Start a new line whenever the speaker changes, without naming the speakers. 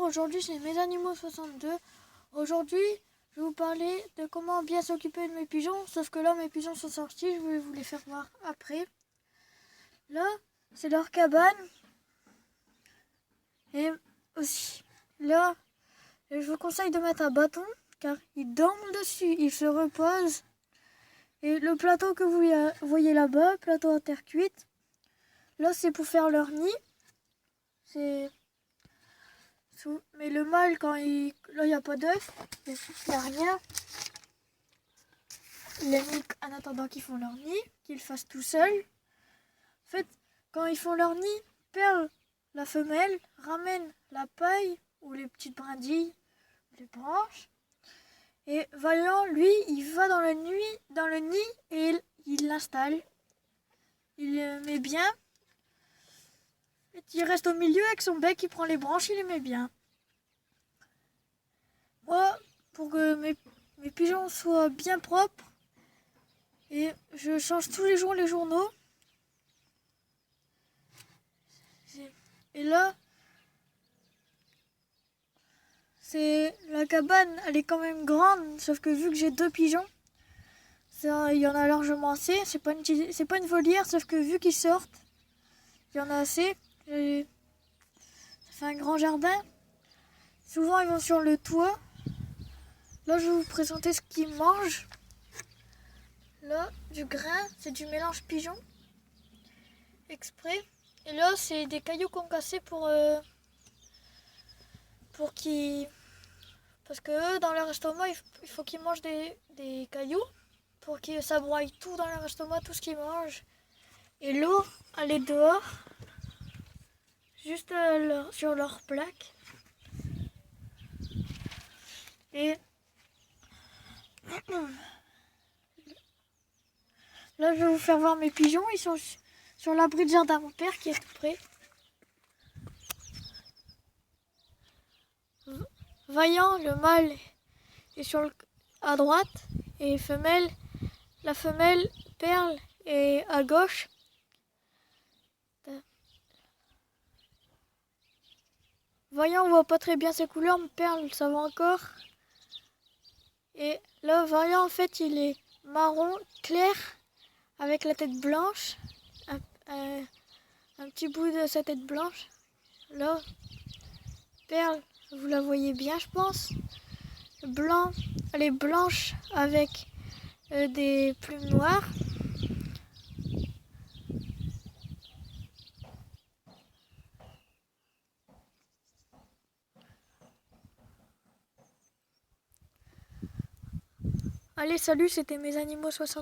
aujourd'hui c'est Mes Animaux 62. Aujourd'hui, je vais vous parler de comment bien s'occuper de mes pigeons, sauf que là mes pigeons sont sortis, je vais vous les faire voir après. Là, c'est leur cabane. Et aussi, là, je vous conseille de mettre un bâton, car ils dorment dessus, ils se reposent. Et le plateau que vous voyez là-bas, plateau à terre cuite, là c'est pour faire leur nid. Mais le mâle, là il n'y a pas d'œuf, il n'y a rien. Il les mis en attendant qu'ils font leur nid, qu'ils le fassent tout seuls. En fait, quand ils font leur nid, Perle, la femelle, ramène la paille ou les petites brindilles, les branches. Et Vaillant, lui, il va dans le nid et il l'installe. Il le met bien. Il reste au milieu avec son bec, il prend les branches, il les met bien. Moi, pour que mes pigeons soient bien propres, et je change tous les jours les journaux. Et là, la cabane, elle est quand même grande, sauf que vu que j'ai 2 pigeons, il y en a largement assez. C'est pas une volière, sauf que vu qu'ils sortent, il y en a assez. Ça fait un grand jardin. Souvent, ils vont sur le toit. Là, je vais vous présenter ce qu'ils mangent. Là, du grain, c'est du mélange pigeon exprès. Et là, c'est des cailloux qu'on cassait pour qu'ils... Parce que eux, dans leur estomac, il faut qu'ils mangent des cailloux pour que ça broie tout dans leur estomac, tout ce qu'ils mangent. Et l'eau, elle est dehors, juste sur leur plaque. Et là, je vais vous faire voir mes pigeons. Ils sont sur l'abri de jardin mon père qui est tout près. Vaillant, le mâle, est à droite et la femelle Perle est à gauche. Vaillant, on voit pas très bien ses couleurs, mais Perle, ça va encore. Et là, Vaillant, en fait, il est marron clair avec la tête blanche, un petit bout de sa tête blanche. Là, Perle, vous la voyez bien, je pense. Blanc, elle est blanche avec des plumes noires. Allez, salut, c'était Mes Animaux 60.